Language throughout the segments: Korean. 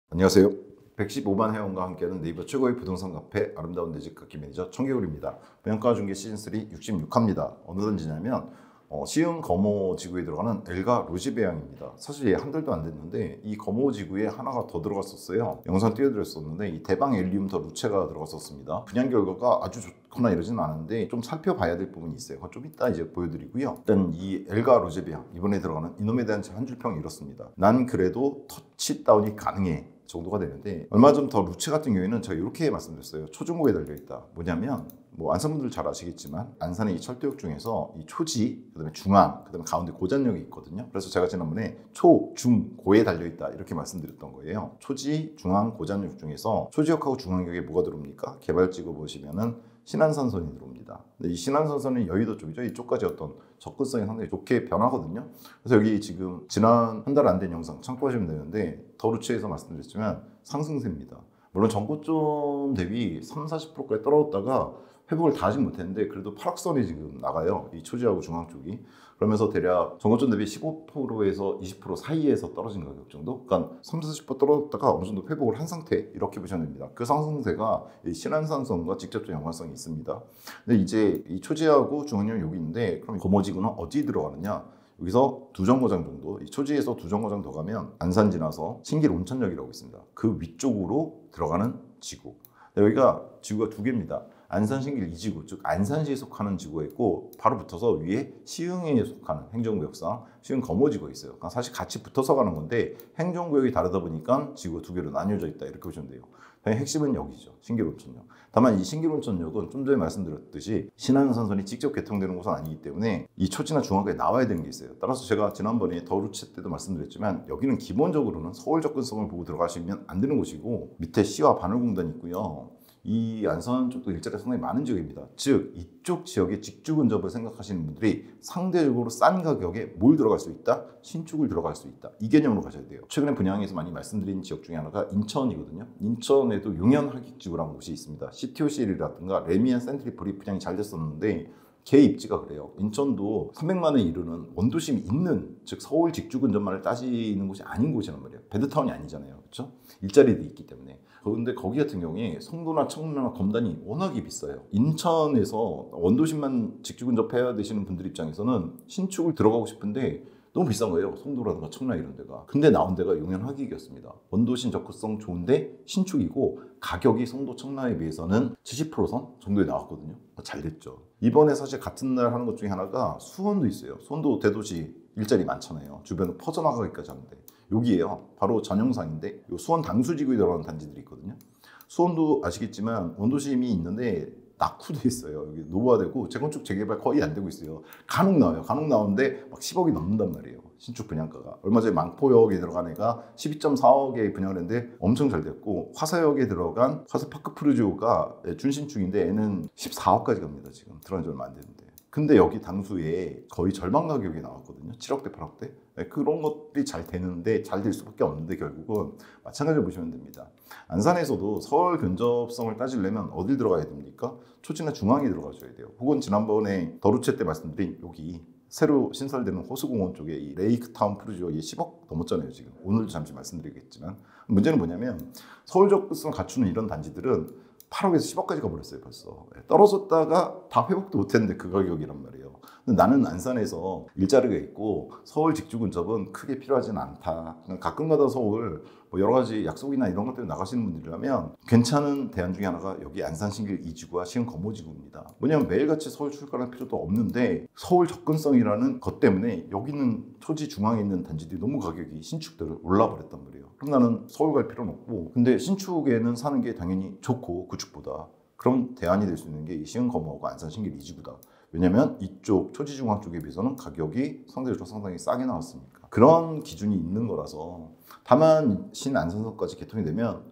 안녕하세요. 115만 회원과 함께하는 네이버 최고의 부동산 카페 아름다운 내 집 갖기 매니저 청개구리입니다. 분양가 중개 시즌3 66화입니다. 어느 단지냐면 시흥 거모 지구에 들어가는 엘가 로지베앙입니다. 사실 한 달도 안 됐는데 이 거모 지구에 하나가 더 들어갔었어요. 영상 띄워드렸었는데 이 대방 엘리움 더 루체가 들어갔었습니다. 분양 결과가 아주 좋거나 이러진 않은데 좀 살펴봐야 될 부분이 있어요. 그건 좀 이따 이제 보여드리고요. 일단 이 엘가 로지베앙 이번에 들어가는 이놈에 대한 한 줄평이 이렇습니다. 난 그래도 터치다운이 가능해 정도가 되는데, 얼마 전 더 루체 같은 경우에는 제가 이렇게 말씀드렸어요. 초중고에 달려있다. 뭐냐면 안산분들 잘 아시겠지만 안산의 이 철도역 중에서 이 초지, 그다음에 중앙, 그다음에 가운데 고잔역이 있거든요. 그래서 제가 지난번에 초, 중, 고에 달려있다 이렇게 말씀드렸던 거예요. 초지, 중앙, 고잔역 중에서 초지역하고 중앙역에 뭐가 들어옵니까? 개발지구 보시면은 신안산선이 들어옵니다. 근데 이 신안산선은 여의도 쪽이죠. 이쪽까지 어떤 접근성이 상당히 좋게 변하거든요. 그래서 여기 지금 지난 한 달 안 된 영상 참고하시면 되는데, 더 루체에서 말씀드렸지만 상승세입니다. 물론 전고점 대비 30-40%까지 떨어졌다가 회복을 다 하지 못했는데 그래도 파락선이 지금 나가요. 이 초지하고 중앙 쪽이. 그러면서 대략 전고점 대비 15%에서 20% 사이에서 떨어진 가격 정도? 그러니까 30-40% 떨어졌다가 어느 정도 회복을 한 상태, 이렇게 보시면 됩니다. 그 상승세가 이 신안산선과 직접적 연관성이 있습니다. 근데 이제 이 초지하고 중앙역 여기 있는데, 그럼 거모지구는 어디 들어가느냐? 여기서 두 정거장 정도, 이 초지에서 두 정거장 더 가면 안산 지나서 신길 온천역이라고 있습니다. 그 위쪽으로 들어가는 지구. 여기가 지구가 두 개입니다. 안산 신길 2지구, 즉 안산시에 속하는 지구가 있고, 바로 붙어서 위에 시흥에 속하는 행정구역상 시흥 거모지구가 있어요. 그러니까 사실 같이 붙어서 가는 건데 행정구역이 다르다 보니까 지구가 두 개로 나뉘어져 있다, 이렇게 보시면 돼요. 핵심은 여기죠. 신길온천역. 다만 이 신길온천역은 좀 전에 말씀드렸듯이 신안산선이 직접 개통되는 곳은 아니기 때문에 이 초지나 중앙가에 나와야 되는 게 있어요. 따라서 제가 지난번에 더루체 때도 말씀드렸지만, 여기는 기본적으로는 서울 접근성을 보고 들어가시면 안 되는 곳이고, 밑에 시와 바늘공단이 있고요. 이 안산 쪽도 일자리가 상당히 많은 지역입니다. 즉 이쪽 지역의 직주 근접을 생각하시는 분들이 상대적으로 싼 가격에 뭘 들어갈 수 있다? 신축을 들어갈 수 있다. 이 개념으로 가셔야 돼요. 최근에 분양에서 많이 말씀드린 지역 중에 하나가 인천이거든요. 인천에도 용현하객지구라는 곳이 있습니다. CTOCL이라든가 레미안 센트리폴이 분양이 잘 됐었는데 개 입지가 그래요. 인천도 300만 원에 이르는 원도심이 있는, 즉 서울 직주 근접만을 따지는 곳이 아닌 곳이란 말이에요. 베드타운이 아니잖아요. 그렇죠? 일자리도 있기 때문에. 그런데 거기 같은 경우에 송도나 청라나 검단이 워낙에 비싸요. 인천에서 원도심만 직주 근접해야 되시는 분들 입장에서는 신축을 들어가고 싶은데 너무 비싼 거예요. 송도라든가 청라 이런 데가. 근데 나온 데가 용현하객이었습니다. 원도심 접근성 좋은데 신축이고, 가격이 송도 청라에 비해서는 70%선 정도에 나왔거든요. 잘 됐죠. 이번에 사실 같은 날 하는 것 중에 하나가 수원도 있어요. 수원도 대도시 일자리 많잖아요. 주변으로 퍼져나가기까지 하는데 여기에요. 바로 전영상인데 수원 당수지구에 들어가는 단지들이 있거든요. 수원도 아시겠지만 원도심이 있는데 낙후돼 있어요. 여기 노후화되고 재건축 재개발 거의 안 되고 있어요. 간혹 나와요. 간혹 나오는데 막 10억이 넘는단 말이에요. 신축 분양가가. 얼마 전에 망포역에 들어간 애가 12.4억에 분양을 했는데 엄청 잘 됐고, 화사역에 들어간 화사파크 프루지오가 준신축인데 애는 14억까지 갑니다. 지금 들어간 지 얼마 안 됐는데. 근데 여기 당수에 거의 절반 가격이 나왔거든요. 7억대, 8억대. 그런 것들이 잘 되는데 잘 될 수밖에 없는데 결국은 마찬가지로 보시면 됩니다. 안산에서도 서울 근접성을 따지려면 어딜 들어가야 됩니까? 초지나 중앙에 들어가셔야 돼요. 혹은 지난번에 더루체 때 말씀드린 여기 새로 신설되는 호수공원 쪽에 이 레이크타운 프루지오 10억 넘었잖아요. 지금 오늘도 잠시 말씀드리겠지만, 문제는 뭐냐면 서울 접근성을 갖추는 이런 단지들은 8억에서 10억까지 가버렸어요. 벌써 떨어졌다가 다 회복도 못했는데 그 가격이란 말이에요. 근데 나는 안산에서 일자리가 있고 서울 직주 근접은 크게 필요하지는 않다. 가끔가다 서울 여러 가지 약속이나 이런 것 때문에 나가시는 분들이라면 괜찮은 대안 중에 하나가 여기 안산 신길 2지구와 시흥 거모지구입니다. 뭐냐면 매일같이 서울 출가할 필요도 없는데 서울 접근성이라는 것 때문에 여기는 초지 중앙에 있는 단지들이 너무 가격이 신축들을 올라버렸단 말이에요. 그럼 나는 서울 갈 필요는 없고, 근데 신축에는 사는 게 당연히 좋고 구축보다, 그럼 대안이 될 수 있는 게 이 시흥 거모하고 안산 신길 2지구다. 왜냐면 이쪽 초지 중앙 쪽에 비해서는 가격이 상대적으로 상당히 싸게 나왔으니까. 그런 기준이 있는 거라서. 다만 신안산선까지 개통이 되면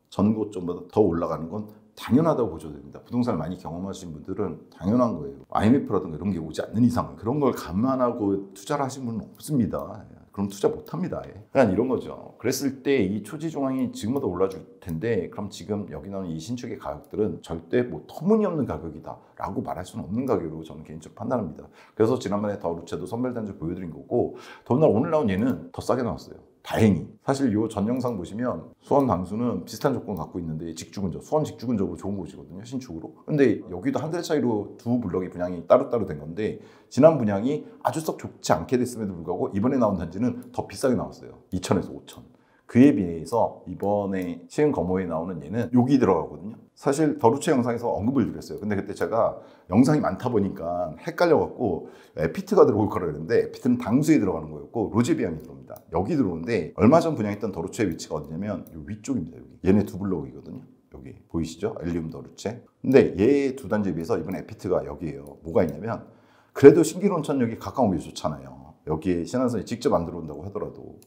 전고점보다 더 올라가는 건 당연하다고 보셔도 됩니다. 부동산을 많이 경험하신 분들은 당연한 거예요. IMF라든가 이런 게 오지 않는 이상은 그런 걸 감안하고 투자를 하신 분은 없습니다. 그럼 투자 못합니다. 그냥 이런 거죠. 그랬을 때 이 초지중앙이 지금보다 올라줄 텐데 그럼 지금 여기 나오는 이 신축의 가격들은 절대 뭐 터무니없는 가격이다 라고 말할 수는 없는 가격으로 저는 개인적으로 판단합니다. 그래서 지난번에 더 루체도 선별단지 보여드린 거고, 더군다나 오늘 나온 얘는 더 싸게 나왔어요. 다행히. 사실 이 전 영상 보시면 수원 당수는 비슷한 조건 갖고 있는데 직주근접, 수원 직주근접으로 좋은 곳이거든요, 신축으로. 근데 여기도 한 달 차이로 두 블럭의 분양이 따로따로 된 건데, 지난 분양이 아주 썩 좋지 않게 됐음에도 불구하고 이번에 나온 단지는 더 비싸게 나왔어요. 2천에서 5천. 그에 비해서 이번에 시흥 거모에 나오는 얘는 여기 들어가거든요. 사실 더루체 영상에서 언급을 드렸어요. 근데 그때 제가 영상이 많다 보니까 헷갈려갖고 에피트가 들어올 거라 그랬는데, 에피트는 당수에 들어가는 거였고 로제비앙이 들어옵니다. 여기 들어오는데 얼마 전 분양했던 더루체의 위치가 어디냐면 이 위쪽입니다. 여기. 얘네 두 블록이거든요. 여기 보이시죠? 엘리움 더루체. 근데 얘 두 단지에 비해서 이번 에피트가 여기에요. 뭐가 있냐면 그래도 신길온천역이 가까운 게 좋잖아요. 여기에 신한선이 직접 안 들어온다고 하더라도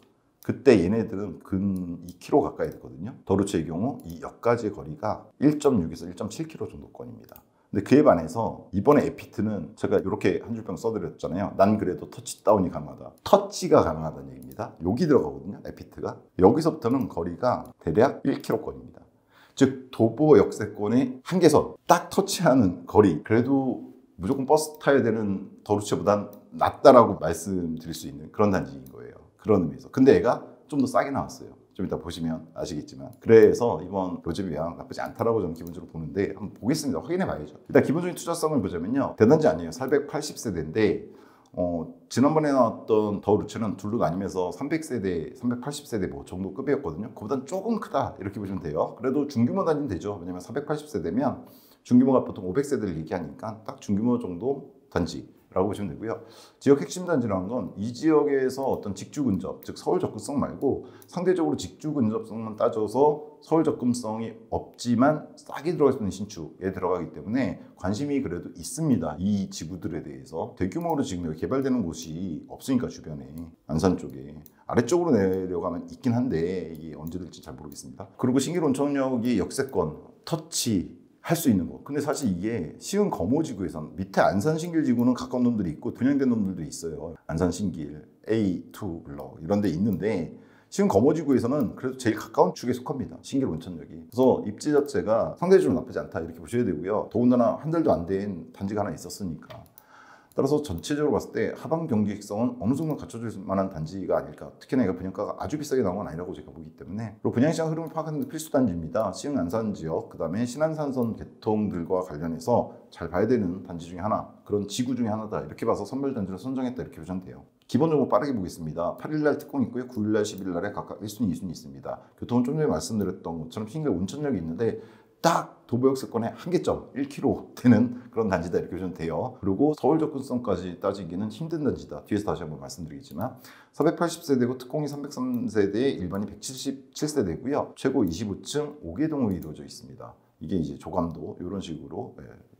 그때 얘네들은 근 2km 가까이 되거든요. 더루체의 경우 이 역까지의 거리가 1.6에서 1.7km 정도권입니다. 근데 그에 반해서 이번에 에피트는 제가 이렇게 한 줄평 써드렸잖아요. 난 그래도 터치 다운이 가능하다. 터치가 가능하다는 얘기입니다. 여기 들어가거든요, 에피트가. 여기서부터는 거리가 대략 1km권입니다. 즉 도보 역세권의 한계선 딱 터치하는 거리, 그래도 무조건 버스 타야 되는 더루체보단 낫다라고 말씀드릴 수 있는 그런 단지인 거예요. 그런 의미에서. 근데 얘가 좀 더 싸게 나왔어요. 좀 이따 보시면 아시겠지만. 그래서 이번 로제비앙 나쁘지 않다라고 저는 기본적으로 보는데, 한번 보겠습니다. 확인해 봐야죠. 일단 기본적인 투자성을 보자면요, 대단지 아니에요. 480세대인데 지난번에 나왔던 더 루체는 둘로 나뉘면서 300세대, 380세대 뭐 정도 급이었거든요. 그보다는 조금 크다 이렇게 보시면 돼요. 그래도 중규모 단지는 되죠. 왜냐면 480세대면 중규모가 보통 500세대를 얘기하니까 딱 중규모 정도 단지라고 보시면 되고요. 지역 핵심 단지라는 건 이 지역에서 어떤 직주 근접, 즉 서울 접근성 말고 상대적으로 직주 근접성만 따져서 서울 접근성이 없지만 싸게 들어갈 수 있는 신축에 들어가기 때문에 관심이 그래도 있습니다. 이 지구들에 대해서. 대규모로 지금 여기 개발되는 곳이 없으니까 주변에, 안산 쪽에. 아래쪽으로 내려가면 있긴 한데 이게 언제 될지 잘 모르겠습니다. 그리고 신길온천역이 역세권, 터치 할 수 있는 거. 근데 사실 이게 시흥 거모지구에선 밑에 안산 신길지구는 가까운 놈들이 있고 분양된 놈들도 있어요. 안산 신길, A2 블럭 이런 데 있는데 시흥 거모지구에서는 그래도 제일 가까운 축에 속합니다. 신길 온천역이. 그래서 입지 자체가 상대적으로 나쁘지 않다 이렇게 보셔야 되고요. 더군다나 한 달도 안 된 단지가 하나 있었으니까. 따라서 전체적으로 봤을 때 하방 경직성은 어느 정도 갖춰줄 만한 단지가 아닐까. 특히나 이가 분양가가 아주 비싸게 나온 건 아니라고 제가 보기 때문에. 그리고 분양시장 흐름을 파악하는 데 필수 단지입니다. 시흥 안산 지역, 그 다음에 신안산선 개통들과 관련해서 잘 봐야 되는 단지 중에 하나, 그런 지구 중에 하나다 이렇게 봐서 선별 단지를 선정했다 이렇게 보시면 돼요. 기본적으로 빠르게 보겠습니다. 8일날 특공 있고요. 9일날 10일날에 각각 1순위, 2순위 있습니다. 교통은 좀 전에 말씀드렸던 것처럼 신길 온천역이 있는데 딱 도보역세권의 한계점 1km 되는 그런 단지다 이렇게 보시면 돼요. 그리고 서울 접근성까지 따지기는 힘든 단지다. 뒤에서 다시 한번 말씀드리겠지만 480세대고 특공이 303세대, 일반이 177세대고요. 최고 25층 5개동으로 이루어져 있습니다. 이게 이제 조감도 이런 식으로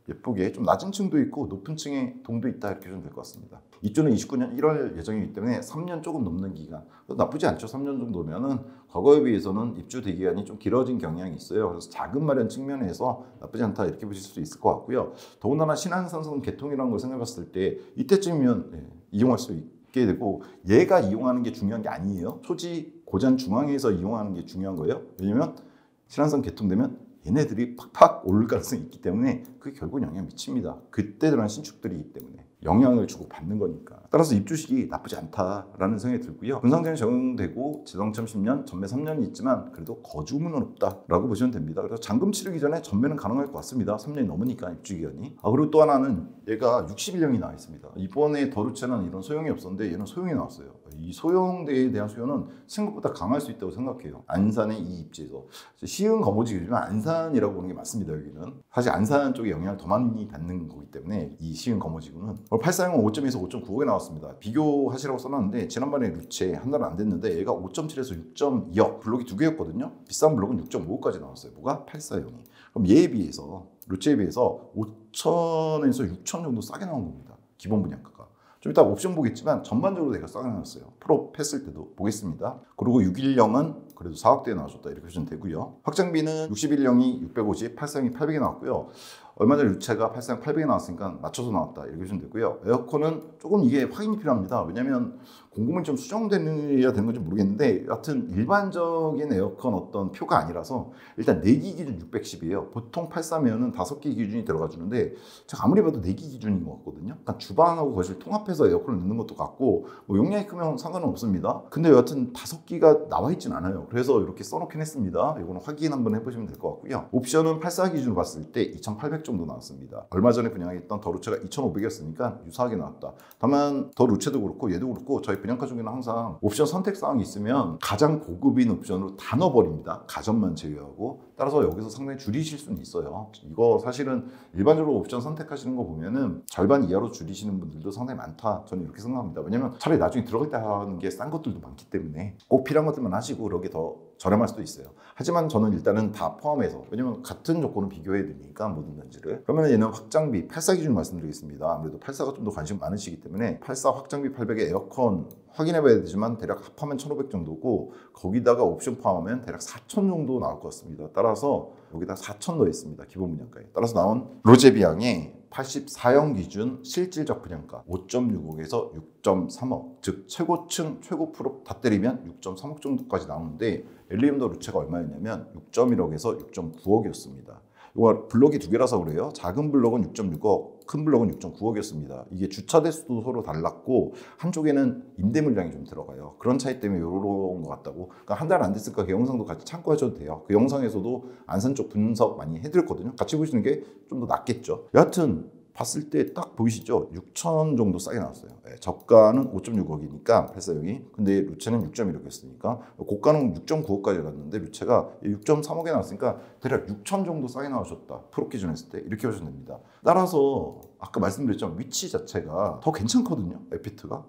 예쁘게 좀 낮은 층도 있고 높은 층의 동도 있다 이렇게 보시면 될 것 같습니다. 입주는 29년 1월 예정이기 때문에 3년 조금 넘는 기간, 나쁘지 않죠. 3년 정도면은 과거에 비해서는 입주 대기간이 좀 길어진 경향이 있어요. 그래서 자금 마련 측면에서 나쁘지 않다 이렇게 보실 수 있을 것 같고요. 더군다나 신안산선 개통이라는 걸 생각했을 때 이때쯤이면 이용할 수 있게 되고, 얘가 이용하는 게 중요한 게 아니에요. 초지 고잔 중앙에서 이용하는 게 중요한 거예요. 왜냐면 신안선 개통되면 얘네들이 팍팍 오를 가능성이 있기 때문에 그게 결국 영향을 미칩니다. 그때 들어간 신축들이기 때문에 영향을 주고 받는 거니까. 따라서 입주식이 나쁘지 않다라는 생각이 들고요. 분상제한 적용되고 재당첨 10년, 전매 3년이 있지만 그래도 거주문은 없다라고 보시면 됩니다. 그래서 잔금 치르기 전에 전매는 가능할 것 같습니다. 3년이 넘으니까 입주기간이. 그리고 또 하나는 얘가 61년이 나와 있습니다. 이번에 더루체는 이런 소형이 없었는데 얘는 소형이 나왔어요. 이 소형대에 대한 수요는 생각보다 강할 수 있다고 생각해요. 안산의 이 입지에서. 시흥 거모지구지만 안산이라고 보는 게 맞습니다. 여기는 사실 안산 쪽에 영향을 더 많이 받는 거기 때문에 이 시흥 거모지구는 840은 5.2에서 5.95에 나왔습니다. 비교하시라고 써놨는데 지난번에 루체 한 달은 안 됐는데 얘가 5.7에서 6.2억, 블록이 두 개였거든요. 비싼 블록은 6.5까지 나왔어요. 뭐가? 840이. 그럼 얘에 비해서, 루체에 비해서 5천에서 6천 정도 싸게 나온 겁니다. 기본 분양가가. 좀 이따 옵션 보겠지만 전반적으로 내가 싸게 나왔어요. 프로 했을 때도 보겠습니다. 그리고 610은 그래도 4억대에 나와줬다 이렇게 보시면 되고요. 확장비는 61형이 650, 840이 800에 나왔고요. 얼마 전에 루체가 840 800에 나왔으니까 맞춰서 나왔다 이렇게 보시면 되고요. 에어컨은 조금 이게 확인이 필요합니다. 왜냐하면 공급이 좀 수정돼야 되는 건지 모르겠는데 여하튼 일반적인 에어컨 어떤 표가 아니라서 일단 4기 기준 610이에요. 보통 83이면은 5기 기준이 들어가 주는데 제가 아무리 봐도 4기 기준인 것 같거든요. 그러니까 주방하고 거실 통합해서 에어컨을 넣는 것도 같고 뭐 용량이 크면 상관은 없습니다. 근데 여하튼 5기가 나와 있진 않아요. 그래서 이렇게 써놓긴 했습니다. 이거는 확인 한번 해보시면 될 것 같고요. 옵션은 84 기준으로 봤을 때 2800 정도 나왔습니다. 얼마 전에 분양했던 더 루체가 2500이었으니까 유사하게 나왔다. 다만 더 루체도 그렇고 얘도 그렇고 저희 분양가 중에는 항상 옵션 선택사항이 있으면 가장 고급인 옵션으로 다 넣어버립니다. 가전만 제외하고. 따라서 여기서 상당히 줄이실 수는 있어요. 이거 사실은 일반적으로 옵션 선택하시는 거 보면은 절반 이하로 줄이시는 분들도 상당히 많다. 저는 이렇게 생각합니다. 왜냐면 차라리 나중에 들어갈 때 하는 게 싼 것들도 많기 때문에 꼭 필요한 것들만 하시고 그러게 더 저렴할 수도 있어요. 하지만 저는 일단은 다 포함해서, 왜냐면 같은 조건을 비교해야 되니까 모든 단지를. 그러면 얘는 확장비 84 기준 말씀드리겠습니다. 아무래도 84가 좀 더 관심 많으시기 때문에 84 확장비 800에 에어컨 확인해 봐야 되지만 대략 합하면 1500 정도고 거기다가 옵션 포함하면 대략 4000 정도 나올 것 같습니다. 따라서 여기다 4000 넣었습니다. 기본 분양가에. 따라서 나온 로제비앙의 84형 기준 실질적 분양가 5.6억에서 6.3억, 즉 최고층 최고 프로 다 때리면 6.3억 정도까지 나오는데 엘리움더 루체가 얼마였냐면 6.1억에서 6.9억이었습니다. 이거 블럭이 두 개라서 그래요. 작은 블럭은 6.6억, 큰 블럭은 6.9억이었습니다. 이게 주차 대수도 서로 달랐고 한쪽에는 임대 물량이 좀 들어가요. 그런 차이 때문에 이런 것 같다고. 그러니까 한 달 안 됐을까 그 영상도 같이 참고하셔도 돼요. 그 영상에서도 안산 쪽 분석 많이 해드렸거든요. 같이 보시는 게 좀 더 낫겠죠. 여하튼 봤을 때 딱 보이시죠? 6천 정도 싸게 나왔어요. 네, 저가는 5.6억이니까 84형이. 근데 루체는 6.1억이었으니까 고가는 6.9억까지 갔는데 루체가 6.3억에 나왔으니까 대략 6천 정도 싸게 나오셨다. 프로 기준 했을 때 이렇게 보시면 됩니다. 따라서 아까 말씀드렸지만 위치 자체가 더 괜찮거든요. 에피트가.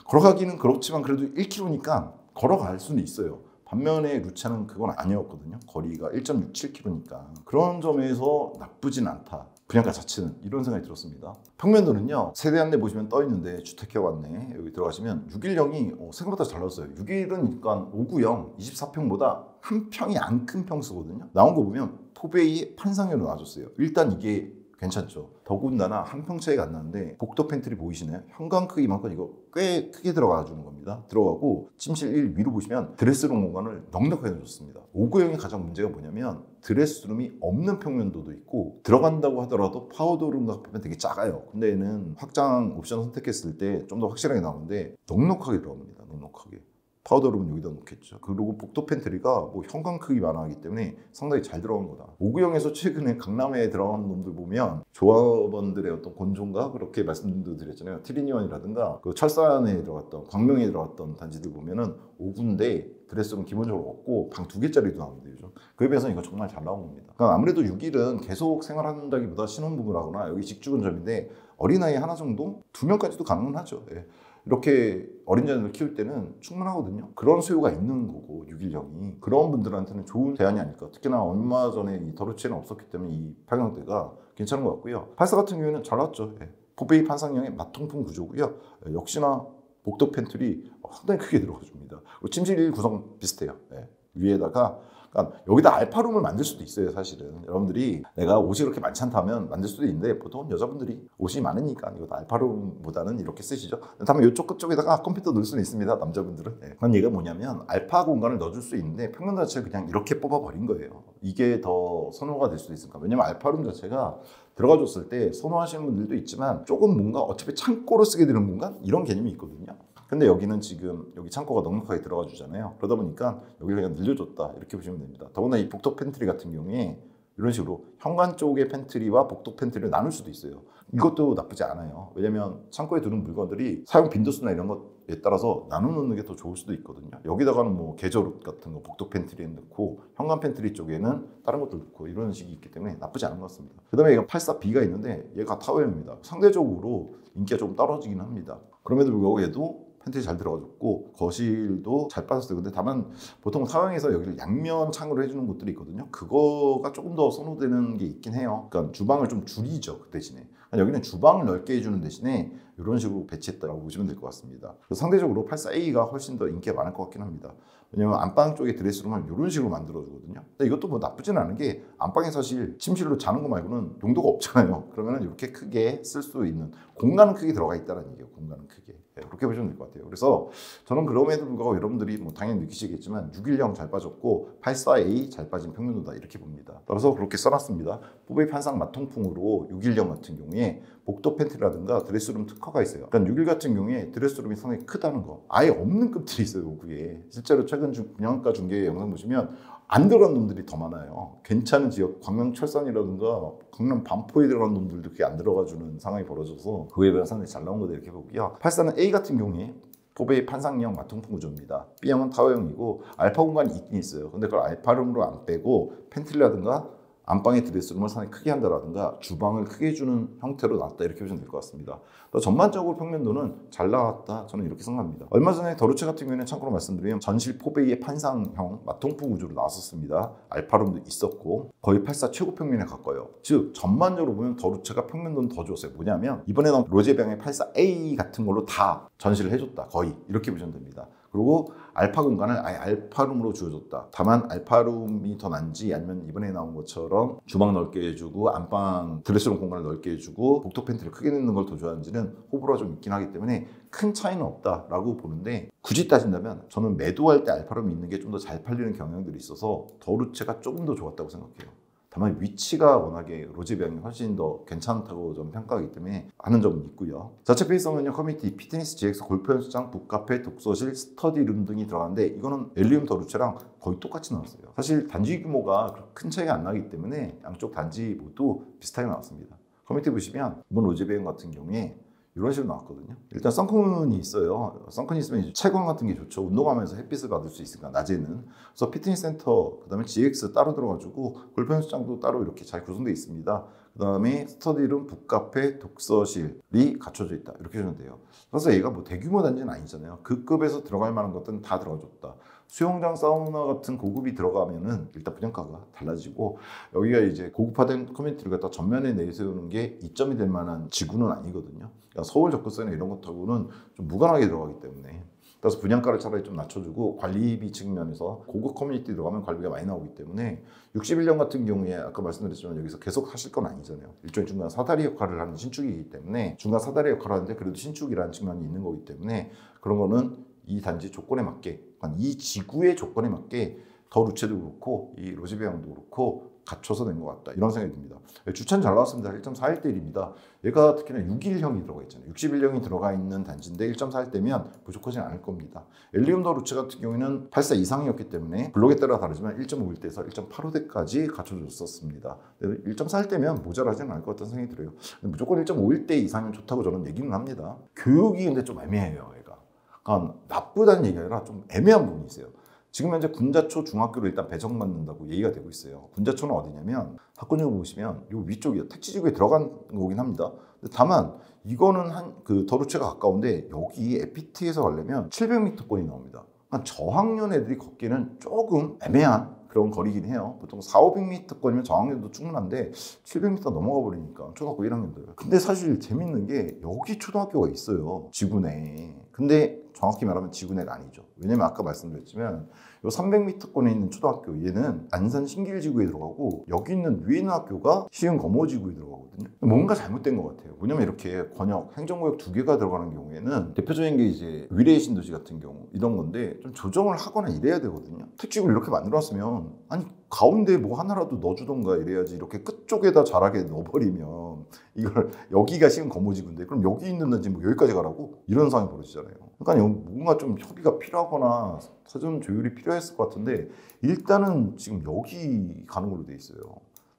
걸어가기는 그렇지만 그래도 1km니까 걸어갈 수는 있어요. 반면에 루체는 그건 아니었거든요. 거리가 1.67km니까. 그런 점에서 나쁘진 않다. 분양가 자체는 이런 생각이 들었습니다. 평면도는요. 세대 안내 보시면 떠 있는데 주택형 안내 여기 들어가시면 610이 생각보다 잘 나왔어요. 610은 그러니까 590 24평보다 한 평이 안 큰 평수거든요. 나온 거 보면 포베이의 판상형으로 나와줬어요. 일단 이게 괜찮죠. 더군다나 한 평 차이가 안 나는데 복도 팬트리 보이시나요? 현관 크기만큼 이거 꽤 크게 들어가 주는 겁니다. 들어가고 침실 1 위로 보시면 드레스룸 공간을 넉넉하게 넣어줬습니다. 590의 가장 문제가 뭐냐면 드레스룸이 없는 평면도도 있고 들어간다고 하더라도 파우더룸과 합하면 되게 작아요. 근데 얘는 확장 옵션 선택했을 때 좀 더 확실하게 나오는데 넉넉하게 들어갑니다. 넉넉하게. 파우더룸은 여기다 놓겠죠. 그리고 복도 팬트리가 뭐 현관 크기만 하기 때문에 상당히 잘 들어간 거다. 590에서 최근에 강남에 들어간 놈들 보면 조합원들의 어떤 곤종과 그렇게 말씀드렸잖아요. 트리니원이라든가 그 철산에 들어갔던 광명에 들어갔던 단지들 보면은 5군데 드레스룸 기본적으로 없고 방 2개짜리도 나오는데 요즘 그에 비해서는 이거 정말 잘 나온 겁니다. 그러니까 아무래도 6일은 계속 생활한다기보다 신혼부부를 하거나 여기 직주근접인데 어린아이 하나 정도? 2명까지도 가능은 하죠. 예. 이렇게 어린 자녀를 키울 때는 충분하거든요. 그런 수요가 있는 거고 610이 그런 분들한테는 좋은 대안이 아닐까. 특히나 얼마 전에 이 더루체는 없었기 때문에 이 평형대가 괜찮은 것 같고요. 84 같은 경우에는 잘 나왔죠. 예. 포베이 판상형의 맞통풍 구조고요. 예. 역시나 복도 팬트리 상당히 크게 들어가줍니다. 침실 1 구성 비슷해요. 예. 위에다가 그러니까 여기다 알파룸을 만들 수도 있어요. 사실은 여러분들이 내가 옷이 그렇게 많지 않다면 만들 수도 있는데 보통 여자분들이 옷이 많으니까 이거 알파룸보다는 이렇게 쓰시죠. 다만 이쪽 끝쪽에다가 컴퓨터 넣을 수는 있습니다. 남자분들은. 네. 그런 얘기가 뭐냐면 알파 공간을 넣어줄 수 있는데 평면 자체를 그냥 이렇게 뽑아버린 거예요. 이게 더 선호가 될 수도 있으니까. 왜냐면 알파룸 자체가 들어가줬을 때 선호하시는 분들도 있지만 조금 뭔가 어차피 창고로 쓰게 되는 공간? 이런 개념이 있거든요. 근데 여기는 지금 여기 창고가 넉넉하게 들어가 주잖아요. 그러다 보니까 여기를 그냥 늘려줬다 이렇게 보시면 됩니다. 더구나 이 복도 팬트리 같은 경우에 이런 식으로 현관 쪽의 팬트리와 복도 팬트리를 나눌 수도 있어요. 이것도 나쁘지 않아요. 왜냐면 창고에 두는 물건들이 사용 빈도수나 이런 것에 따라서 나눠 놓는 게 더 좋을 수도 있거든요. 여기다가는 뭐 계절옷 같은 거 복도 팬트리에 넣고 현관 팬트리 쪽에는 다른 것들 넣고 이런 식이 있기 때문에 나쁘지 않은 것 같습니다. 그 다음에 얘가 84B가 있는데 얘가 타워형입니다. 상대적으로 인기가 좀 떨어지긴 합니다. 그럼에도 불구하고 얘도 팬트리 잘 들어가줬고 거실도 잘 빠졌어요. 근데 다만 보통 타워형에서 여기를 양면 창으로 해주는 곳들이 있거든요. 그거가 조금 더 선호되는 게 있긴 해요. 그러니까 주방을 좀 줄이죠. 그 대신에 여기는 주방을 넓게 해주는 대신에 이런 식으로 배치했다고 보시면 될 것 같습니다. 상대적으로 84A가 훨씬 더 인기가 많을 것 같긴 합니다. 왜냐면 안방 쪽에 드레스룸을 이런 식으로 만들어주거든요. 근데 이것도 뭐 나쁘진 않은 게 안방에 사실 침실로 자는 거 말고는 용도가 없잖아요. 그러면 이렇게 크게 쓸 수 있는 공간은 크게 들어가 있다는 얘기예요. 공간은 크게. 네, 그렇게 보시면 될 것 같아요. 그래서 저는 그럼에도 불구하고 여러분들이 뭐 당연히 느끼시겠지만 610 잘 빠졌고 84A 잘 빠진 평면도다 이렇게 봅니다. 따라서 그렇게 써놨습니다. 뽀베이 판상 마통풍으로 610 같은 경우에 복도 팬트라든가 드레스룸 특허가 있어요. 그러니까 6일 같은 경우에 드레스룸이 상당히 크다는 거. 아예 없는 급들이 있어요. 그게 실제로 최근 분양가 중개 영상 보시면 안 들어간 놈들이 더 많아요. 괜찮은 지역, 광명철산이라든가 강남 반포에 들어간 놈들도 그게 안 들어가주는 상황이 벌어져서 그에 비해 상당히 잘 나온 거다 이렇게 보고요. 84는 A 같은 경우에 뽀베이 판상형 마통풍 구조입니다. B형은 타워형이고 알파 공간이 있긴 있어요. 근데 그걸 알파룸으로 안 빼고 팬트리라든가 안방의 드레스룸을 상당히 크게 한다라든가 주방을 크게 해주는 형태로 나왔다 이렇게 보시면 될 것 같습니다. 또 전반적으로 평면도는 잘 나왔다 저는 이렇게 생각합니다. 얼마 전에 더루체 같은 경우에는 참고로 말씀드리면 전실 포베이의 판상형 마통풍 구조로 나왔었습니다. 알파룸도 있었고 거의 84 최고 평면에 가까워요. 즉 전반적으로 보면 더루체가 평면도는 더 좋았어요. 뭐냐면 이번에 나온 로제병의 84A 같은 걸로 다 전시를 해줬다. 거의 이렇게 보시면 됩니다. 그리고 알파 공간을 아예 알파룸으로 주어줬다. 다만 알파룸이 더 난지 아니면 이번에 나온 것처럼 주방 넓게 해주고 안방 드레스룸 공간을 넓게 해주고 복도 팬트를 크게 넣는 걸 더 좋아하는지는 호불호가 좀 있긴 하기 때문에 큰 차이는 없다라고 보는데 굳이 따진다면 저는 매도할 때 알파룸이 있는 게 좀 더 잘 팔리는 경향들이 있어서 더루체가 조금 더 좋았다고 생각해요. 다만 위치가 워낙에 로제병이 훨씬 더 괜찮다고 좀 평가하기 때문에 하는 점은 있고요. 자체 페이스는요 커뮤니티, 피트니스, GX, 골프 연습장, 북카페, 독서실, 스터디룸 등이 들어가는데 이거는 엘리움 더루체랑 거의 똑같이 나왔어요. 사실 단지 규모가 큰 차이가 안 나기 때문에 양쪽 단지 모두 비슷하게 나왔습니다. 커뮤니티 보시면 이번 로제병 같은 경우에 이런 식으로 나왔거든요. 일단 선큰이 있어요. 선큰이 있으면 이제 채광 같은 게 좋죠. 운동하면서 햇빛을 받을 수 있으니까 낮에는. 그래서 피트니스 센터, 그 다음에 GX 따로 들어가지고 골프 연습장도 따로 이렇게 잘 구성되어 있습니다. 그 다음에 스터디룸, 북카페, 독서실이 갖춰져 있다. 이렇게 해주면 돼요. 그래서 얘가 뭐 대규모 단지는 아니잖아요. 그 급에서 들어갈 만한 것들은 다 들어가줬다. 수영장, 사우나 같은 고급이 들어가면은 일단 분양가가 달라지고 여기가 이제 고급화된 커뮤니티를 갖다 전면에 내세우는 게 이점이 될 만한 지구는 아니거든요. 그러니까 서울 접근성이나 이런 것하고는 좀 무관하게 들어가기 때문에 그래서 분양가를 차라리 좀 낮춰주고 관리비 측면에서 고급 커뮤니티 들어가면 관리비가 많이 나오기 때문에 61년 같은 경우에 아까 말씀드렸지만 여기서 계속 하실 건 아니잖아요. 일종의 중간 사다리 역할을 하는 신축이기 때문에 중간 사다리 역할을 하는데 그래도 신축이라는 측면이 있는 거기 때문에 그런 거는 이 단지 조건에 맞게 이 지구의 조건에 맞게 더루체도 그렇고 이 로제병도 그렇고 갖춰서 낸 것 같다 이런 생각이 듭니다. 주차는 잘 나왔습니다. 1.41대 1입니다. 얘가 특히나 6일형이 들어가 있잖아요. 61형이 들어가 있는 단지인데 1.41대면 부족하진 않을 겁니다. 엘리움 더루체 같은 경우에는 84 이상이었기 때문에 블록에 따라 다르지만 1.51대에서 1.85대까지 갖춰줬었습니다. 1.41대면 모자라지는 않을 것 같다는 생각이 들어요. 무조건 1.51대 이상이면 좋다고 저는 얘기는 합니다. 교육이 근데 좀 애매해요. 얘가. 그러니까 나쁘다는 얘기가 아니라 좀 애매한 부분이 있어요. 지금 현재 군자초 중학교로 일단 배정받는다고 얘기가 되고 있어요. 군자초는 어디냐면 학군지구 보시면 요 위쪽이요. 택지지구에 들어간 거긴 합니다. 다만 이거는 그 더루체가 가까운데 여기 에피티에서 가려면 700m권이 나옵니다. 그러니까 저학년 애들이 걷기는 조금 애매한 그런 거리긴 해요. 보통 400-500m권이면 저학년도 충분한데 700m 넘어가 버리니까 초등학교 1학년들. 근데 사실 재밌는 게 여기 초등학교가 있어요. 지구 내에. 근데 정확히 말하면 지구 내가 아니죠. 왜냐면 아까 말씀드렸지만 요 300m권에 있는 초등학교 얘는 안산 신길지구에 들어가고 여기 있는 위에 있는 학교가 시흥 거모지구에 들어가거든요. 뭔가 잘못된 것 같아요. 뭐냐면 이렇게 권역, 행정구역 2개가 들어가는 경우에는 대표적인 게 이제 위례 신도시 같은 경우 이런 건데 좀 조정을 하거나 이래야 되거든요. 택지구를 이렇게 만들었으면 아니 가운데 뭐 하나라도 넣어주던가 이래야지 이렇게 끝쪽에다 잘하게 넣어버리면 이걸 여기가 시흥 거모지구인데 그럼 여기 있는 단지 뭐 여기까지 가라고? 이런 상황이 벌어지잖아요. 그러니까 뭔가 좀 협의가 필요하거나 사전 조율이 필요했을 것 같은데 일단은 지금 여기 가는 걸로 돼 있어요.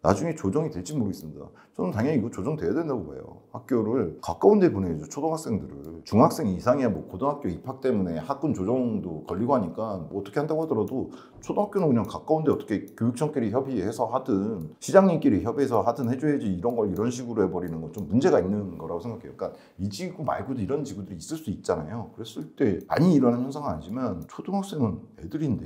나중에 조정이 될지 모르겠습니다. 저는 당연히 이거 조정돼야 된다고 봐요. 학교를 가까운 데 보내야죠. 초등학생들을. 중학생 이상이야 뭐 고등학교 입학 때문에 학군 조정도 걸리고 하니까 뭐 어떻게 한다고 하더라도 초등학교는 그냥 가까운 데 어떻게 교육청끼리 협의해서 하든 시장님끼리 협의해서 하든 해줘야지 이런 걸 이런 식으로 해버리는 건 좀 문제가 있는 거라고 생각해요. 그러니까 이 지구 말고도 이런 지구들이 있을 수 있잖아요. 그랬을 때 많이 일어나는 현상은 아니지만 초등학생은 애들인데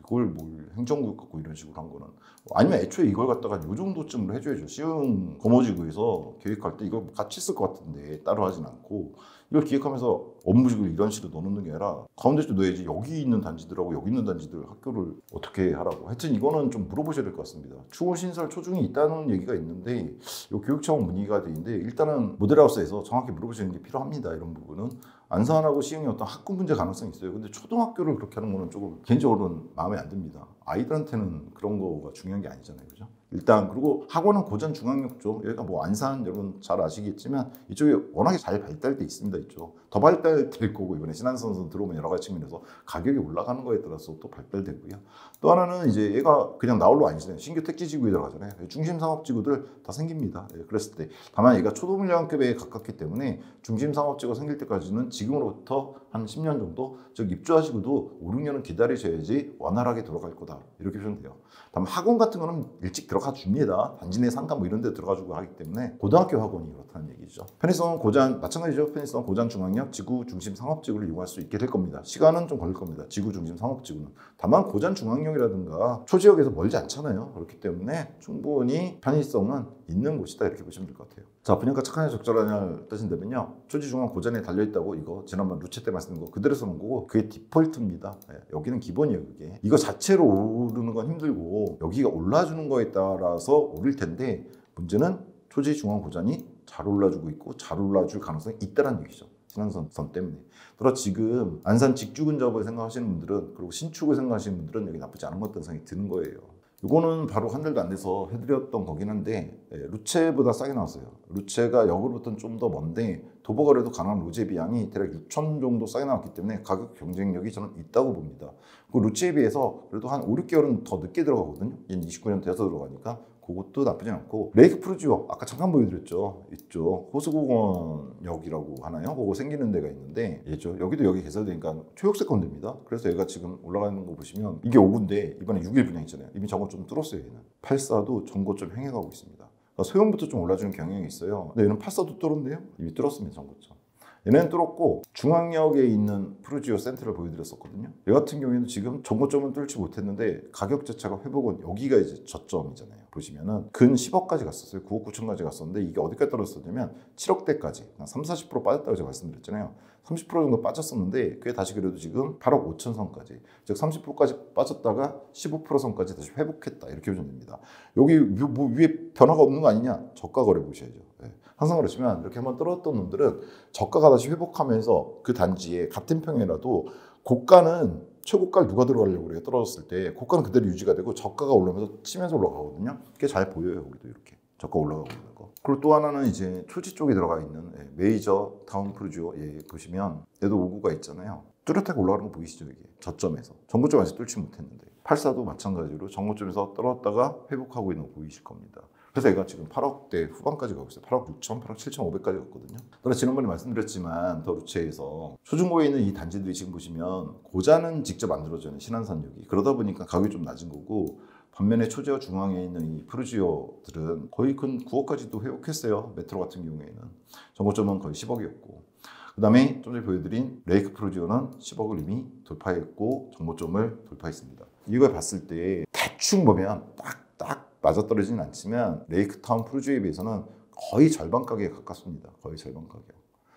이걸 뭘 행정구역 갖고 이런 식으로 한 거는, 아니면 애초에 이걸 갖다가 요 정도쯤으로 해줘야죠. 시흥 거머지구에서 계획할 때 이걸 같이 쓸 것 같은데 따로 하진 않고, 이걸 기획하면서 업무직을 이런 식으로 넣어놓는 게 아니라 가운데 좀 넣어야지. 여기 있는 단지들하고 여기 있는 단지들 학교를 어떻게 하라고. 하여튼 이거는 좀 물어보셔야 될 것 같습니다. 추후 신설 초중이 있다는 얘기가 있는데 이 교육청 문의가 돼 있는데, 일단은 모델하우스에서 정확히 물어보시는 게 필요합니다. 이런 부분은 안산하고 시흥이 어떤 학군 문제 가능성이 있어요. 근데 초등학교를 그렇게 하는 거는 조금 개인적으로는 마음에 안 듭니다. 아이들한테는 그런 거가 중요한 게 아니잖아요, 그죠? 일단 그리고 학원은 고전 중앙역 쪽, 여기가 뭐 안산 여러분 잘 아시겠지만 이쪽에 워낙에 잘 발달돼 있습니다. 이쪽 더 발달될 거고, 이번에 신한선선 들어오면 여러 가지 측면에서 가격이 올라가는 거에 따라서 또 발달되고요. 또 하나는 이제 얘가 그냥 나홀로 아니잖아요. 신규 택지지구에 들어가잖아요. 중심 상업지구들 다 생깁니다. 그랬을 때 다만 얘가 초도물량급에 가깝기 때문에 중심 상업지구가 생길 때까지는 지금으로부터 한 10년 정도, 즉 입주하시고도 5, 6년은 기다리셔야지 원활하게 돌아갈 거다, 이렇게 보시면 돼요. 다만 학원 같은 거는 일찍 들어가 줍니다. 단지 내 상가 뭐 이런 데 들어가주고 하기 때문에 고등학교 학원이 그렇다는 얘기죠. 편의성은 고잔 마찬가지죠. 편의성은 고잔 중앙역 지구 중심 상업지구를 이용할 수 있게 될 겁니다. 시간은 좀 걸릴 겁니다. 지구 중심 상업지구는. 다만 고잔 중앙역이라든가 초지역에서 멀지 않잖아요. 그렇기 때문에 충분히 편의성은 있는 곳이다, 이렇게 보시면 될 것 같아요. 자, 분양가 착하냐 적절하냐를 따진다면요, 초지 중앙 고잔에 달려있다고, 이거 지난번 루체 때 말씀드린 거 그대로 써놓은 거고, 그게 디폴트입니다. 여기는 기본이에요. 그게 이거 자체로 오르는 건 힘들고 여기가 올라주는 거에 따라서 오를 텐데, 문제는 초지 중앙 고잔이 잘 올라주고 있고 잘 올라줄 가능성이 있다는 얘기죠. 신한선 때문에. 그래서 지금 안산 직주 근접을 생각하시는 분들은, 그리고 신축을 생각하시는 분들은 여기 나쁘지 않은 것 같다는 생각이 드는 거예요. 이거는 바로 한 달도 안 돼서 해드렸던 거긴 한데, 루체보다 싸게 나왔어요. 루체가 역으로부터는 좀 더 먼데 도보거래도 가능한 루체 비용이 대략 6천 정도 싸게 나왔기 때문에 가격 경쟁력이 저는 있다고 봅니다. 그 루체에 비해서 그래도 한 5, 6개월은 더 늦게 들어가거든요. 29년 돼서 들어가니까 그것도 나쁘지 않고, 레이크 프루지오 아까 잠깐 보여드렸죠. 있죠. 호수공원역이라고 하나요? 그거 생기는 데가 있는데, 있죠. 여기도 여기 개설되니까 초역세 건대입니다. 그래서 얘가 지금 올라가는 거 보시면 이게 5구인데 이번에 6일 분양 있잖아요. 이미 저거 좀 뚫었어요. 얘는 84도 전고점 향해가고 있습니다. 그러니까 소형부터 좀 올라주는 경향이 있어요. 근데 얘는 84도 뚫었네요. 이미 뚫었습니다. 전고점. 얘는 뚫었고, 중앙역에 있는 프루지오 센터를 보여드렸었거든요. 얘 같은 경우에는 지금 전고점은 뚫지 못했는데 가격 자체가 회복은, 여기가 이제 저점이잖아요. 보시면은 근 10억까지 갔었어요. 9억 9천까지 갔었는데 이게 어디까지 떨어졌냐면 7억대까지 30, 40% 빠졌다고 제가 말씀드렸잖아요. 30% 정도 빠졌었는데 그게 다시 그래도 지금 8억 5천 선까지, 즉 30%까지 빠졌다가 15% 선까지 다시 회복했다, 이렇게 보시면 됩니다. 여기 뭐 위에 변화가 없는 거 아니냐? 저가 거래 보셔야죠. 항상 그렇지만 이렇게 한번 떨어졌던 놈들은 저가가 다시 회복하면서 그 단지에 같은 평이라도 고가는, 최고가를 누가 들어가려고 그래요? 떨어졌을 때 고가는 그대로 유지가 되고 저가가 올라오면서 치면서 올라가거든요. 그게 잘 보여요. 우리도 이렇게 저가 올라가고 있는 거. 그리고 또 하나는 이제 초지 쪽에 들어가 있는 메이저 타운 프루지오, 보시면 얘도 5구가 있잖아요. 뚜렷하게 올라가는 거 보이시죠? 이게 저점에서 전고점에서 뚫지 못했는데, 84도 마찬가지로 전고점에서 떨어졌다가 회복하고 있는 거 보이실 겁니다. 그래서 얘가 지금 8억대 후반까지 가고 있어요. 8억 6천, 8억 7천5백까지 갔거든요. 그러나 지난번에 말씀드렸지만 더 루체에서 초중고에 있는 이 단지들이 지금 보시면 고자는 직접 만들어져요. 신한산역이. 그러다 보니까 가격이 좀 낮은 거고, 반면에 초지와 중앙에 있는 이 프루지오들은 거의 근 9억까지도 회복했어요. 메트로 같은 경우에는. 전고점은 거의 10억이었고. 그 다음에 좀 전에 보여드린 레이크 프루지오는 10억을 이미 돌파했고 전고점을 돌파했습니다. 이걸 봤을 때 대충 보면 딱 맞아떨어지진 않지만 레이크타운 프루지오에 비해서는 거의 절반 가격에 가깝습니다. 거의 절반 가격.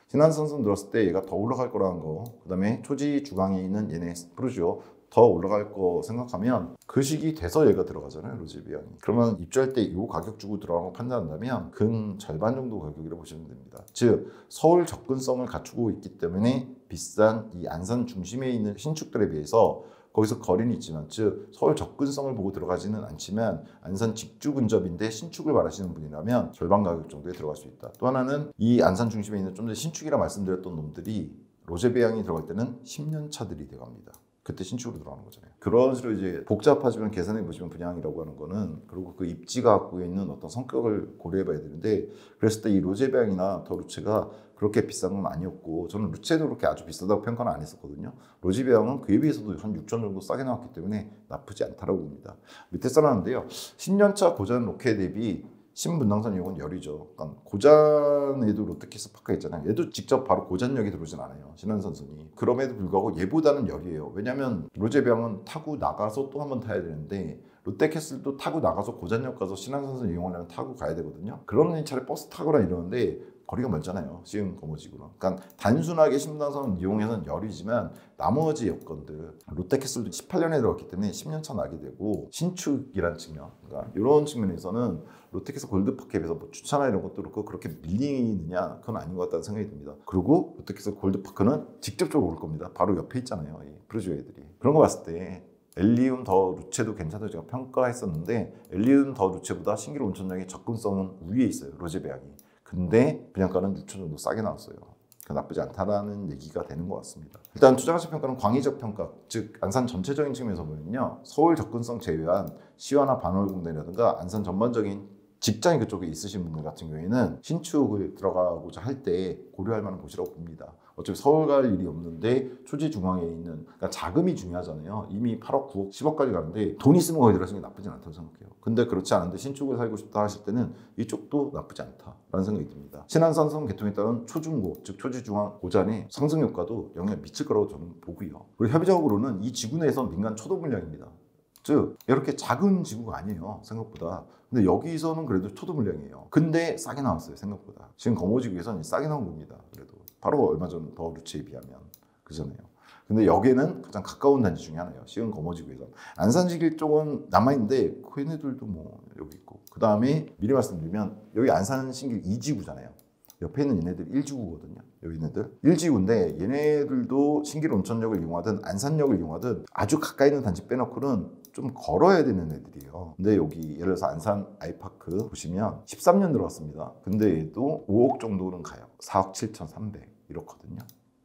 신한선선 들었을 때 얘가 더 올라갈 거라는 거, 그 다음에 초지 중앙에 있는 얘네 프루지오 더 올라갈 거 생각하면 그 시기 돼서 얘가 들어가잖아요. 로제비앙이. 그러면 입주할 때 이 가격 주고 들어가는 거 판단한다면 근 절반 정도 가격이라고 보시면 됩니다. 즉 서울 접근성을 갖추고 있기 때문에 비싼 이 안산 중심에 있는 신축들에 비해서 거기서 거리는 있지만, 즉 서울 접근성을 보고 들어가지는 않지만 안산 직주 근접인데 신축을 바라시는 분이라면 절반 가격 정도에 들어갈 수 있다. 또 하나는 이 안산 중심에 있는 좀 전에 신축이라 말씀드렸던 놈들이 로제배양이 들어갈 때는 10년 차들이 돼갑니다. 그때 신축으로 들어가는 거잖아요. 그런 식으로 이제 복잡하지만 계산해 보시면 분양이라고 하는 거는, 그리고 그 입지가 갖고 있는 어떤 성격을 고려해 봐야 되는데, 그랬을 때 이 로제배양이나 더 루체가 그렇게 비싼 건 아니었고, 저는 루체도 그렇게 아주 비싸다고 평가는 안 했었거든요. 로제배양은 그에 비해서도 한 6천 정도 싸게 나왔기 때문에 나쁘지 않다라고 봅니다. 밑에 써놨는데요. 10년차 고전 로켓 대비 신분당선 이용은 열이죠. 그러니까 고잔에도 롯데캐슬파크가 있잖아요. 얘도 직접 바로 고잔역에 들어오진 않아요. 신안선선이. 그럼에도 불구하고 얘보다는 열이에요. 왜냐하면 로제병은 타고 나가서 또 한 번 타야 되는데 롯데캐슬도 타고 나가서 고잔역 가서 신안선선 이용하려면 타고 가야 되거든요. 그러면 차라리 버스 타거나 이러는데 거리가 멀잖아요. 시흥 거모지구는. 그러니까 단순하게 신분당선 이용해서는 열이지만 나머지 여건들 롯데캐슬도 18년에 들어갔기 때문에 10년 차 나게 되고 신축이라는 측면, 그러니까 이런 측면에서는 롯데캐슬 골드파크에 비해서 뭐 주차나 이런 것도 그렇고 그렇게 밀리느냐 그건 아닌 것 같다는 생각이 듭니다. 그리고 롯데캐슬 골드파크는 직접적으로 올 겁니다. 바로 옆에 있잖아요. 이 프루지오애들이. 그런 거 봤을 때 엘리움 더 루체도 괜찮다고 제가 평가했었는데 엘리움 더 루체보다 신길 온천역의 접근성은 위에 있어요. 로제배양이. 근데 분양가는 6천 정도 싸게 나왔어요. 나쁘지 않다라는 얘기가 되는 것 같습니다. 일단 투자가치 평가는 광의적 평가, 즉 안산 전체적인 측면에서 보면요, 서울 접근성 제외한 시화나 반월공단이라든가 안산 전반적인 직장이 그쪽에 있으신 분들 같은 경우에는 신축을 들어가고자 할 때 고려할 만한 곳이라고 봅니다. 어차피 서울 갈 일이 없는데 초지 중앙에 있는, 그러니까 자금이 중요하잖아요. 이미 8억, 9억, 10억까지 가는데 돈 있으면 거기 들어가시는 게 나쁘진 않다고 생각해요. 근데 그렇지 않은데 신축을 살고 싶다 하실 때는 이쪽도 나쁘지 않다라는 생각이 듭니다. 신안산성 개통에 따른 초중고, 즉 초지 중앙 고잔의 상승 효과도 영향을 미칠 거라고 저는 보고요. 그리고 협의적으로는 이 지구 내에서 민간 초도 물량입니다. 즉 이렇게 작은 지구가 아니에요, 생각보다. 근데 여기서는 그래도 초도 물량이에요. 근데 싸게 나왔어요, 생각보다. 지금 거모지구에서는 싸게 나온 겁니다. 그래도 바로 얼마 전 더 루체에 비하면 그잖아요. 근데 여기는 가장 가까운 단지 중에 하나예요. 시흥 거모지구에서. 안산시길 쪽은 남아있는데 그 얘네들도 뭐 여기 있고, 그 다음에 미리 말씀드리면 여기 안산신길 2지구잖아요. 옆에 있는 얘네들 1지구거든요. 여기 얘네들 1지구인데 얘네들도 신길 온천역을 이용하든 안산역을 이용하든 아주 가까이 있는 단지 빼놓고는 좀 걸어야 되는 애들이에요. 근데 여기 예를 들어서 안산 아이파크 보시면 13년 들어왔습니다. 근데 얘도 5억 정도는 가요. 4억 7,300 이렇거든요.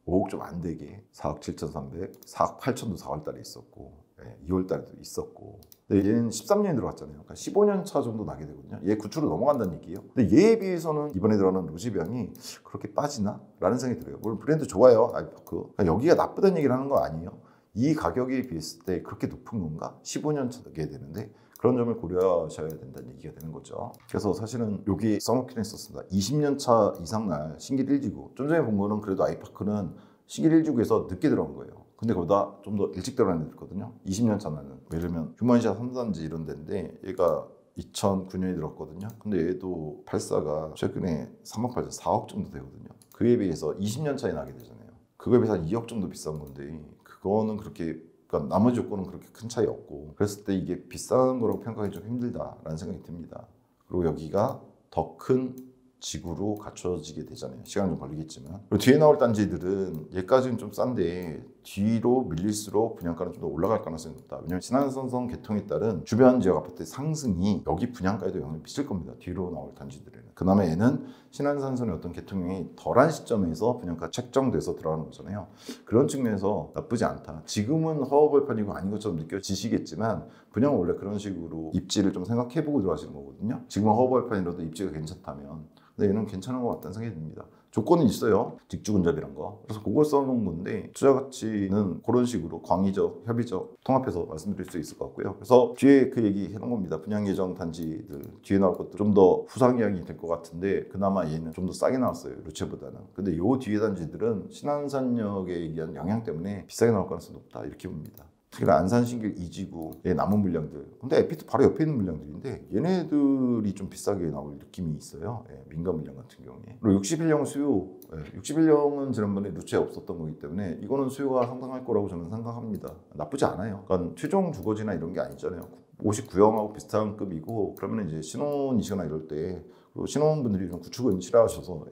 5억 좀 안 되게 4억 7,300, 4억 8천도 4월 달에 있었고, 2월 달에도 있었고. 근데 얘는 13년이 들어갔잖아요. 그러니까 15년 차 정도 나게 되거든요. 얘 구축으로 넘어간다는 얘기예요. 근데 얘에 비해서는 이번에 들어가는 로지병이 그렇게 빠지나? 라는 생각이 들어요. 물론 브랜드 좋아요, 아이파크. 그러니까 여기가 나쁘다는 얘기를 하는 거 아니에요. 이 가격에 비했을 때 그렇게 높은 건가? 15년 차게 되는데 그런 점을 고려하셔야 된다는 얘기가 되는 거죠. 그래서 사실은 여기 써놓긴 했었습니다. 20년 차 이상 날 신길 1지구. 좀 전에 본 거는 그래도 아이파크는 신길 1지구에서 늦게 들어간 거예요. 근데 그보다 좀 더 일찍 들어간 애들거든요. 20년 차 나는. 예를 들면 휴먼시아 3단지 이런 데인데 얘가 2009년에 들었거든요. 근데 얘도 84가 최근에 3억 8천 4억 정도 되거든요. 그에 비해서 20년 차에 나게 되잖아요. 그거에 비해서 한 2억 정도 비싼 건데 그거는 그렇게, 그러니까 나머지 요건은 그렇게 큰 차이 없고, 그랬을 때 이게 비싼 거라고 평가하기 좀 힘들다라는 생각이 듭니다. 그리고 여기가 더 큰 지구로 갖춰지게 되잖아요. 시간 좀 걸리겠지만. 그리고 뒤에 나올 단지들은 얘까지는 좀 싼데 뒤로 밀릴수록 분양가는 좀 더 올라갈 가능성이 높다. 왜냐하면 신안선성 개통에 따른 주변 지역 아파트 상승이 여기 분양가에도 영향을 미칠 겁니다. 뒤로 나올 단지들에는. 그나마 얘는 신안산선의 어떤 개통이 덜한 시점에서 분양가 책정돼서 들어가는 거잖아요. 그런 측면에서 나쁘지 않다. 지금은 허허벌판이고 아닌 것처럼 느껴지시겠지만 분양은 원래 그런 식으로 입지를 좀 생각해보고 들어가시는 거거든요. 지금은 허허벌판이라도 입지가 괜찮다면. 근데 얘는 괜찮은 것 같다는 생각이 듭니다. 조건은 있어요. 직주근접이란 거. 그래서 그걸 써놓은 건데 투자 가치는 그런 식으로 광의적, 협의적 통합해서 말씀드릴 수 있을 것 같고요. 그래서 뒤에 그 얘기 해놓은 겁니다. 분양 예정 단지들 뒤에 나올 것도 좀 더 후상 이야기 될 것 같은데 그나마 얘는 좀 더 싸게 나왔어요. 루체보다는. 근데 요 뒤에 단지들은 신안산역에 의한 영향 때문에 비싸게 나올 가능성이 높다. 이렇게 봅니다. 특히나 안산신길 2지구의 남은 물량들. 근데 에피트 바로 옆에 있는 물량들인데 얘네들이 좀 비싸게 나올 느낌이 있어요. 민간 물량 같은 경우에. 그리고 61형 수요. 61형은 지난번에 루체에 없었던 거기 때문에 이거는 수요가 상당할 거라고 저는 생각합니다. 나쁘지 않아요. 그러니까 최종 주거지나 이런 게 아니잖아요. 59형하고 비슷한 급이고 그러면 이제 신혼이시거나 이럴 때 그리고 신혼분들이 좀 구축은 싫어하셔서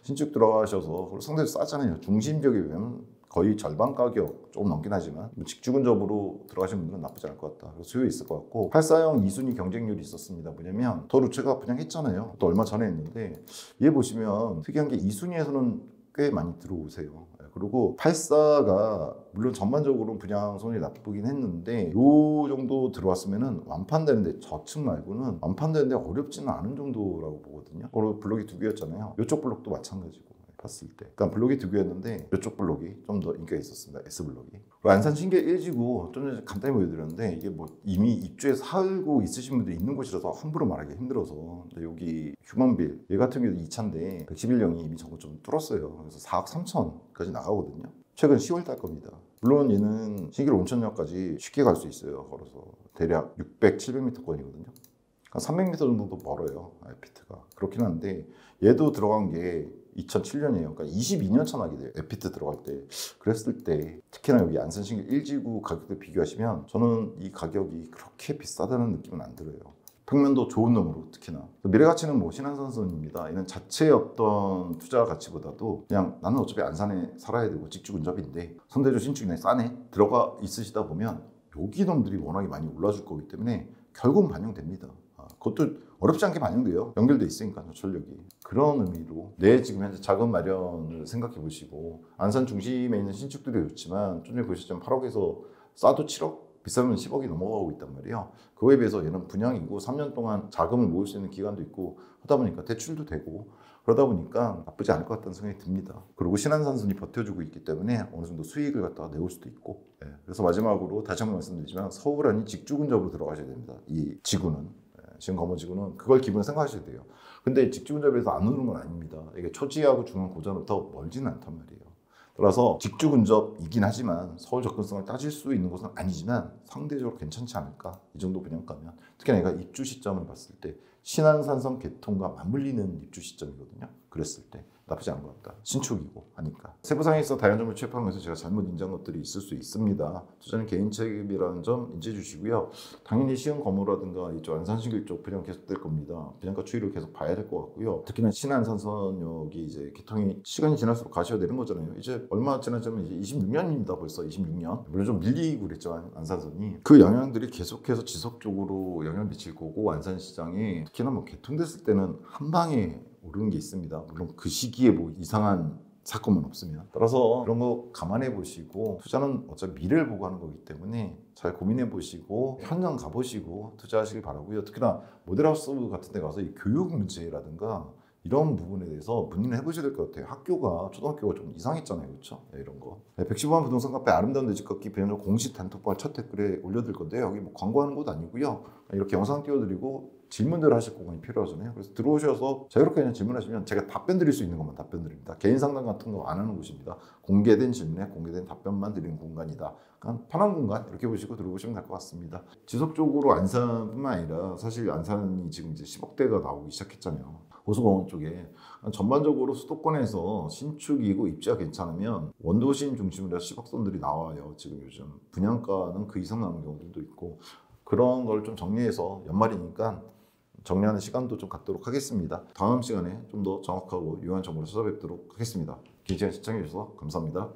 신축 들어가셔서 상당히 싸잖아요. 중심 지역에 비하면 거의 절반 가격 조금 넘긴 하지만 직주근접으로 들어가시는 분들은 나쁘지 않을 것 같다. 수요 있을 것 같고 84형 2순위 경쟁률이 있었습니다. 뭐냐면 더 루체가 분양했잖아요. 또 얼마 전에 했는데 얘 보시면 특이한 게 2순위에서는 꽤 많이 들어오세요. 그리고 84가 물론 전반적으로 분양 손이 나쁘긴 했는데 요 정도 들어왔으면은 완판되는데 저층 말고는 완판되는데 어렵지는 않은 정도라고 보거든요. 그리고 블록이 두 개였잖아요. 이쪽 블록도 마찬가지고. 봤을 때. 그러니까 블록이 두 개였는데 이쪽 블록이 좀 더 인기가 있었습니다. S블록이. 그리고 안산 신길 1지구 좀 전에 간단히 보여드렸는데 이게 뭐 이미 입주해 살고 있으신 분들이 있는 곳이라서 함부로 말하기 힘들어서. 근데 여기 휴먼빌 얘 같은 경우도 2차인데 111형이 이미 저거 좀 뚫었어요. 그래서 4억 3천까지 나가거든요. 최근 10월 달 겁니다. 물론 얘는 신길 온천역까지 쉽게 갈 수 있어요. 걸어서 대략 600, 700m권이거든요. 300m 정도도 멀어요. 에피트가. 그렇긴 한데 얘도 들어간 게 2007년이에요. 그러니까 22년 차나게 돼요. 에피트 들어갈 때. 그랬을 때 특히나 여기 안산신길 1지구 가격대 비교하시면 저는 이 가격이 그렇게 비싸다는 느낌은 안 들어요. 평면도 좋은 놈으로 특히나. 미래가치는 뭐 신한산선입니다. 얘는 자체의 어떤 투자 가치보다도 그냥 나는 어차피 안산에 살아야 되고 직주 근접인데 선대주 신축이나 싸네 들어가 있으시다 보면 여기 놈들이 워낙에 많이 올라줄 거기 때문에 결국은 반영됩니다. 그것도 어렵지 않게 반영돼요. 연결돼 있으니까 전력이. 그런 의미로 내 지금 현재 자금 마련을 생각해 보시고 안산 중심에 있는 신축들이 좋지만 좀 전에 보셨지만 8억에서 싸도 7억 비싸면 10억이 넘어가고 있단 말이에요. 그거에 비해서 얘는 분양이고 3년 동안 자금을 모을 수 있는 기간도 있고 하다 보니까 대출도 되고 그러다 보니까 나쁘지 않을 것 같다는 생각이 듭니다. 그리고 신한산선이 버텨주고 있기 때문에 어느 정도 수익을 갖다가 내올 수도 있고. 그래서 마지막으로 다시 한번 말씀드리지만 서울 안이 직주 근접으로 들어가셔야 됩니다. 이 지구는. 지금 거머지구는 그걸 기본에 생각하셔야 돼요. 근데 직주 근접에서 안 오는 건 아닙니다. 이게 초지하고 중앙 고전부터 멀지는 않단 말이에요. 따라서 직주 근접이긴 하지만 서울 접근성을 따질 수 있는 곳은 아니지만 상대적으로 괜찮지 않을까? 이 정도 분양가면. 특히나 내가 입주 시점을 봤을 때 신한산선 개통과 맞물리는 입주 시점이거든요. 그랬을 때 나쁘지 않은 것 같다. 신축이고 하니까. 세부상에서 다양점을 취합하는 것에서 제가 잘못 인지한 것들이 있을 수 있습니다. 투자는 개인 책임이라는 점 인지해 주시고요. 당연히 시흥 거모라든가 이쪽 안산신길 쪽 분양 계속될 겁니다. 분양가 추이를 계속 봐야 될 것 같고요. 특히나 신안산선역이 이제 개통이 시간이 지날수록 가셔야 되는 거잖아요. 이제 얼마 지났냐면 이제 26년입니다. 벌써 26년. 물론 좀 밀리고 그랬죠. 안산선이. 그 영향들이 계속해서 지속적으로 영향을 미칠 거고 안산시장에 특히나 뭐 개통됐을 때는 한 방에 오르는 게 있습니다. 물론 그 시기에 뭐 이상한 사건만 없으면. 따라서 그런 거 감안해 보시고 투자는 어차피 미래를 보고 하는 거기 때문에 잘 고민해 보시고 현장 가보시고 투자하시길 바라고요. 특히나 모델하우스 같은 데 가서 이 교육 문제라든가 이런 부분에 대해서 문의를 해보셔야 될 것 같아요. 학교가 초등학교가 좀 이상했잖아요, 그렇죠? 네, 이런 거. 115만 부동산 카페 아름다운 내 집 걷기 배우는 공식 단톡방 첫 댓글에 올려드릴 건데요. 여기 뭐 광고하는 곳 아니고요. 이렇게 영상 띄워드리고 질문들을 하실 공간이 필요하잖아요. 그래서 들어오셔서 자유롭게 그냥 질문하시면 제가 답변 드릴 수 있는 것만 답변 드립니다. 개인 상담 같은 거 안 하는 곳입니다. 공개된 질문에 공개된 답변만 드리는 공간이다. 그러니까 편한 공간 이렇게 보시고 들어보시면 될 것 같습니다. 지속적으로 안산뿐만 아니라 사실 안산이 지금 이제 10억대가 나오기 시작했잖아요. 호수공원 쪽에 전반적으로 수도권에서 신축이고 입지가 괜찮으면 원도심 중심으로 해서 10억선들이 나와요. 지금 요즘 분양가는 그 이상 나오는 경우들도 있고 그런 걸 좀 정리해서 연말이니까 정리하는 시간도 좀 갖도록 하겠습니다. 다음 시간에 좀 더 정확하고 유용한 정보를 찾아뵙도록 하겠습니다. 긴 시간 시청해 주셔서 감사합니다.